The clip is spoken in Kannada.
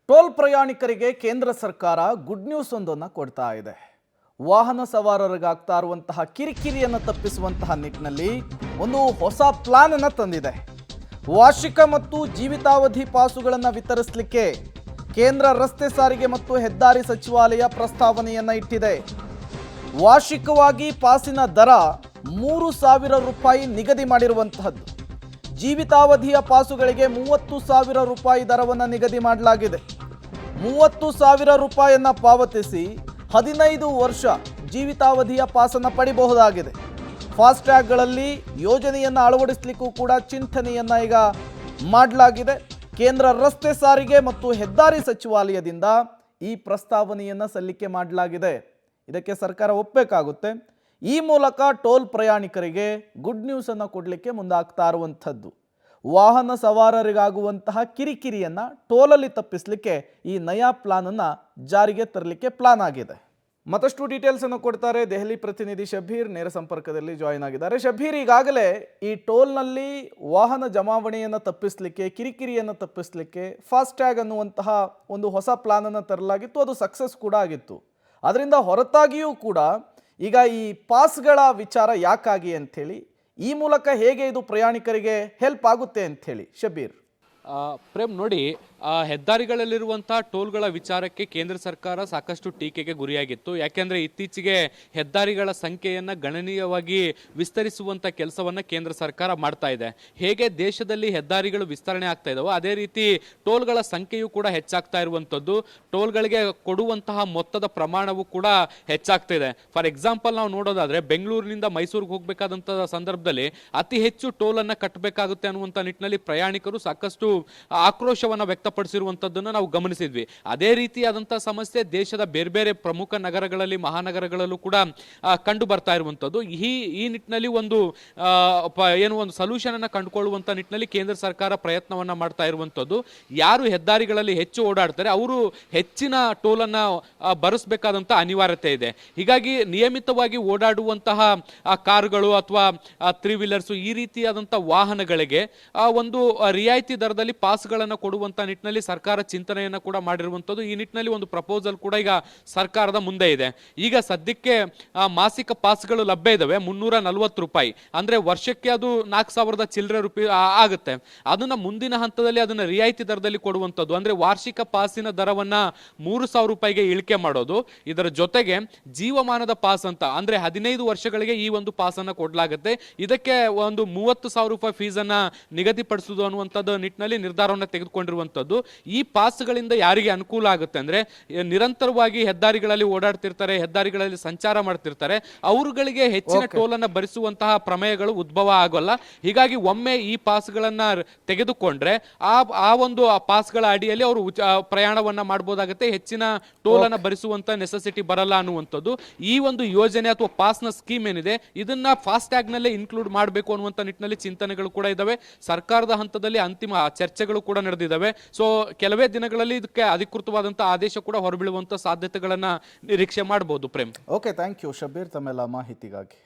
ಟೋಲ್ ಪ್ರಯಾಣಿಕರಿಗೆ ಕೇಂದ್ರ ಸರ್ಕಾರ ಗುಡ್ ನ್ಯೂಸ್ ಒಂದನ್ನು ಕೊಡ್ತಾ ಇದೆ. ವಾಹನ ಸವಾರರಿಗಾಗ್ತಾ ಇರುವಂತಹ ಕಿರಿಕಿರಿಯನ್ನು ತಪ್ಪಿಸುವಂತಹ ನಿಟ್ಟಿನಲ್ಲಿ ಒಂದು ಹೊಸ ಪ್ಲಾನ್ ಅನ್ನು ತಂದಿದೆ. ವಾರ್ಷಿಕ ಮತ್ತು ಜೀವಿತಾವಧಿ ಪಾಸುಗಳನ್ನು ವಿತರಿಸಲಿಕ್ಕೆ ಕೇಂದ್ರ ರಸ್ತೆ ಸಾರಿಗೆ ಮತ್ತು ಹೆದ್ದಾರಿ ಸಚಿವಾಲಯ ಪ್ರಸ್ತಾವನೆಯನ್ನು ಇಟ್ಟಿದೆ. ವಾರ್ಷಿಕವಾಗಿ ಪಾಸಿನ ದರ 3,000 ರೂಪಾಯಿ ನಿಗದಿ ಮಾಡಿರುವಂತಹದ್ದು. ಜೀವಿತಾವಧಿಯ ಪಾಸುಗಳಿಗೆ 30,000 ರೂಪಾಯಿ ದರವನ್ನು ನಿಗದಿ ಮಾಡಲಾಗಿದೆ. 30,000 ರೂಪಾಯಿಯನ್ನು ಪಾವತಿಸಿ 15 ವರ್ಷ ಜೀವಿತಾವಧಿಯ ಪಾಸನ್ನು ಪಡಿಬಹುದಾಗಿದೆ. ಫಾಸ್ಟ್ಯಾಗ್ಗಳಲ್ಲಿ ಯೋಜನೆಯನ್ನು ಅಳವಡಿಸಲಿಕ್ಕೂ ಕೂಡ ಚಿಂತನೆಯನ್ನು ಈಗ ಮಾಡಲಾಗಿದೆ. ಕೇಂದ್ರ ರಸ್ತೆ ಸಾರಿಗೆ ಮತ್ತು ಹೆದ್ದಾರಿ ಸಚಿವಾಲಯದಿಂದ ಈ ಪ್ರಸ್ತಾವನೆಯನ್ನು ಸಲ್ಲಿಕೆ ಮಾಡಲಾಗಿದೆ. ಇದಕ್ಕೆ ಸರ್ಕಾರ ಒಪ್ಪಬೇಕಾಗುತ್ತೆ. ಈ ಮೂಲಕ ಟೋಲ್ ಪ್ರಯಾಣಿಕರಿಗೆ ಗುಡ್ ನ್ಯೂಸನ್ನು ಕೊಡಲಿಕ್ಕೆ ಮುಂದಾಗ್ತಾ ಇರುವಂಥದ್ದು. ವಾಹನ ಸವಾರರಿಗಾಗುವಂತಹ ಕಿರಿಕಿರಿಯನ್ನು ಟೋಲಲ್ಲಿ ತಪ್ಪಿಸಲಿಕ್ಕೆ ಈ ನಯಾ ಪ್ಲಾನನ್ನು ಜಾರಿಗೆ ತರಲಿಕ್ಕೆ ಪ್ಲಾನ್ ಆಗಿದೆ. ಮತ್ತಷ್ಟು ಡೀಟೇಲ್ಸನ್ನು ಕೊಡ್ತಾರೆ ದೆಹಲಿ ಪ್ರತಿನಿಧಿ ಶಬೀರ್, ನೇರ ಸಂಪರ್ಕದಲ್ಲಿ ಜಾಯಿನ್ ಆಗಿದ್ದಾರೆ. ಶಬೀರ್, ಈಗಾಗಲೇ ಈ ಟೋಲ್ನಲ್ಲಿ ವಾಹನ ಜಮಾವಣೆಯನ್ನು ತಪ್ಪಿಸಲಿಕ್ಕೆ, ಕಿರಿಕಿರಿಯನ್ನು ತಪ್ಪಿಸಲಿಕ್ಕೆ ಫಾಸ್ಟ್ಯಾಗ್ ಅನ್ನುವಂತಹ ಒಂದು ಹೊಸ ಪ್ಲಾನನ್ನು ತರಲಾಗಿತ್ತು. ಅದು ಸಕ್ಸಸ್ ಕೂಡ ಆಗಿತ್ತು. ಅದರಿಂದ ಹೊರತಾಗಿಯೂ ಕೂಡ ಈಗ ಈ ಪಾಸ್ಗಳ ವಿಚಾರ ಯಾಕಾಗಿ ಅಂಥೇಳಿ, ಈ ಮೂಲಕ ಹೇಗೆ ಇದು ಪ್ರಯಾಣಿಕರಿಗೆ ಹೆಲ್ಪ್ ಆಗುತ್ತೆ ಅಂಥೇಳಿ ಶಬೀರ್? ಪ್ರೇಮ್ ನೋಡಿ, ಹೆದ್ದಾರಿಗಳಲ್ಲಿರುವಂಥ ಟೋಲ್ಗಳ ವಿಚಾರಕ್ಕೆ ಕೇಂದ್ರ ಸರ್ಕಾರ ಸಾಕಷ್ಟು ಟೀಕೆಗೆ ಗುರಿಯಾಗಿತ್ತು. ಯಾಕೆಂದರೆ ಇತ್ತೀಚೆಗೆ ಹೆದ್ದಾರಿಗಳ ಸಂಖ್ಯೆಯನ್ನು ಗಣನೀಯವಾಗಿ ವಿಸ್ತರಿಸುವಂಥ ಕೆಲಸವನ್ನು ಕೇಂದ್ರ ಸರ್ಕಾರ ಮಾಡ್ತಾ ಇದೆ. ಹೇಗೆ ದೇಶದಲ್ಲಿ ಹೆದ್ದಾರಿಗಳು ವಿಸ್ತರಣೆ ಆಗ್ತಾ ಇದ್ದಾವೋ ಅದೇ ರೀತಿ ಟೋಲ್ಗಳ ಸಂಖ್ಯೆಯೂ ಕೂಡ ಹೆಚ್ಚಾಗ್ತಾ ಇರುವಂಥದ್ದು. ಟೋಲ್ಗಳಿಗೆ ಕೊಡುವಂತಹ ಮೊತ್ತದ ಪ್ರಮಾಣವೂ ಕೂಡ ಹೆಚ್ಚಾಗ್ತಾ ಇದೆ. ಫಾರ್ ಎಕ್ಸಾಂಪಲ್ ನಾವು ನೋಡೋದಾದರೆ, ಬೆಂಗಳೂರಿನಿಂದ ಮೈಸೂರಿಗೆ ಹೋಗಬೇಕಾದಂಥ ಸಂದರ್ಭದಲ್ಲಿ ಅತಿ ಹೆಚ್ಚು ಟೋಲನ್ನು ಕಟ್ಟಬೇಕಾಗುತ್ತೆ ಅನ್ನುವಂಥ ನಿಟ್ಟಿನಲ್ಲಿ ಪ್ರಯಾಣಿಕರು ಸಾಕಷ್ಟು ಆಕ್ರೋಶವನ್ನು ವ್ಯಕ್ತಪಡಿಸಿರುವಂಥದ್ದನ್ನು ನಾವು ಗಮನಿಸಿದ್ವಿ. ಅದೇ ರೀತಿಯಾದಂಥ ಸಮಸ್ಯೆ ದೇಶದ ಬೇರೆ ಬೇರೆ ಪ್ರಮುಖ ನಗರಗಳಲ್ಲಿ, ಮಹಾನಗರಗಳಲ್ಲೂ ಕೂಡ ಕಂಡು ಬರ್ತಾ ಇರುವಂಥದ್ದು. ಈ ನಿಟ್ಟಿನಲ್ಲಿ ಒಂದು ಸೊಲ್ಯೂಷನ್ ಅನ್ನು ಕಂಡುಕೊಳ್ಳುವಂಥ ನಿಟ್ಟಿನಲ್ಲಿ ಕೇಂದ್ರ ಸರ್ಕಾರ ಪ್ರಯತ್ನವನ್ನ ಮಾಡ್ತಾ ಇರುವಂಥದ್ದು. ಯಾರು ಹೆದ್ದಾರಿಗಳಲ್ಲಿ ಹೆಚ್ಚು ಓಡಾಡ್ತಾರೆ ಅವರು ಹೆಚ್ಚಿನ ಟೋಲನ್ನು ಭರಿಸಬೇಕಾದಂಥ ಅನಿವಾರ್ಯತೆ ಇದೆ. ಹೀಗಾಗಿ ನಿಯಮಿತವಾಗಿ ಓಡಾಡುವಂತಹ ಕಾರುಗಳು ಅಥವಾ 3 ವೀಲರ್ಸು ಈ ರೀತಿಯಾದಂಥ ವಾಹನಗಳಿಗೆ ಒಂದು ರಿಯಾಯಿತಿ ದರದಲ್ಲಿ ಪಾಸ್ಗಳನ್ನು ಕೊಡುವಂತ ನಿಟ್ಟಿನಲ್ಲಿ ಸರ್ಕಾರ ಚಿಂತನೆಯನ್ನು ಕೂಡ ಮಾಡಿರುವಂಥದ್ದು. ಈ ನಿಟ್ಟಿನಲ್ಲಿ ಒಂದು ಪ್ರಪೋಸಲ್ ಕೂಡ ಈಗ ಸರ್ಕಾರದ ಮುಂದೆ ಇದೆ. ಈಗ ಸದ್ಯಕ್ಕೆ ಮಾಸಿಕ ಪಾಸ್ಗಳು ಲಭ್ಯ ಇದಾವೆ 340 ರೂಪಾಯಿ. ಅಂದ್ರೆ ವರ್ಷಕ್ಕೆ ಅದು 4,000 ಚಿಲ್ಲರೆ ರೂಪಾಯಿ ಆಗುತ್ತೆ. ಅದನ್ನ ಮುಂದಿನ ಹಂತದಲ್ಲಿ ಅದನ್ನ ರಿಯಾಯಿತಿ ದರದಲ್ಲಿ ಕೊಡುವಂಥದ್ದು. ಅಂದ್ರೆ ವಾರ್ಷಿಕ ಪಾಸಿನ ದರವನ್ನ 3,000 ರೂಪಾಯಿಗೆ ಇಳಿಕೆ ಮಾಡೋದು. ಇದರ ಜೊತೆಗೆ ಜೀವಮಾನದ ಪಾಸ್ ಅಂತ ಅಂದ್ರೆ 15 ವರ್ಷಗಳಿಗೆ ಈ ಒಂದು ಪಾಸ್ ಅನ್ನ ಕೊಡಲಾಗುತ್ತೆ. ಇದಕ್ಕೆ ಒಂದು 30,000 ರೂಪಾಯಿ ಫೀಸ್ ಅನ್ನ ನಿಗದಿಪಡಿಸುವುದು ಅನ್ನುವಂಥದ್ದು ನಿಟ್ಟಿನಲ್ಲಿ ನಿರ್ಧಾರವನ್ನು ತೆಗೆದುಕೊಂಡಿರುವಂಥದ್ದು. ಈ ಪಾಸ್ಗಳಿಂದ ಯಾರಿಗೆ ಅನುಕೂಲ ಆಗುತ್ತೆ ಅಂದ್ರೆ, ನಿರಂತರವಾಗಿ ಹೆದ್ದಾರಿಗಳಲ್ಲಿ ಓಡಾಡ್ತಿರ್ತಾರೆ, ಹೆದ್ದಾರಿಗಳಲ್ಲಿ ಸಂಚಾರ ಮಾಡ್ತಿರ್ತಾರೆ, ಅವರುಗಳಿಗೆ ಹೆಚ್ಚಿನ ಟೋಲನ್ನು ಭರಿಸುವಂತಹ ಪ್ರಮೇಯಗಳು ಉದ್ಭವ ಆಗೋಲ್ಲ. ಹೀಗಾಗಿ ಒಮ್ಮೆ ಈ ಪಾಸ್ಗಳನ್ನ ತೆಗೆದುಕೊಂಡ್ರೆ ಆ ಒಂದು ಪಾಸ್ಗಳ ಅಡಿಯಲ್ಲಿ ಅವರು ಪ್ರಯಾಣವನ್ನ ಮಾಡಬಹುದಾಗುತ್ತೆ. ಹೆಚ್ಚಿನ ಟೋಲನ್ನು ಭರಿಸುವಂತ ನೆಸೆಸಿಟಿ ಬರಲ್ಲ ಅನ್ನುವಂಥದ್ದು. ಈ ಒಂದು ಯೋಜನೆ ಅಥವಾ ಪಾಸ್ನ ಸ್ಕೀಮ್ ಏನಿದೆ ಇದನ್ನ ಫಾಸ್ಟ್ ಟ್ಯಾಗ್ ನಲ್ಲೇ ಇನ್ಕ್ಲೂಡ್ ಮಾಡಬೇಕು ಅನ್ನುವಂಥ ನಿಟ್ಟಿನಲ್ಲಿ ಚಿಂತನೆಗಳು ಕೂಡ ಇದಾವೆ. ಸರ್ಕಾರದ ಹಂತದಲ್ಲಿ ಅಂತಿಮ ಚರ್ಚೆಗಳು ಕೂಡ ನಡೆದಿದ್ದಾವೆ. ಸೊ ಕೆಲವೇ ದಿನಗಳಲ್ಲಿ ಇದಕ್ಕೆ ಅಧಿಕೃತವಾದಂತಹ ಆದೇಶ ಕೂಡ ಹೊರಬೀಳುವಂತ ಸಾಧ್ಯತೆಗಳನ್ನ ನಿರೀಕ್ಷೆ ಮಾಡಬಹುದು. Prem, okay, thank you Shabeer ತಮ್ಮೆಲ್ಲ ಮಾಹಿತಿಗಾಗಿ.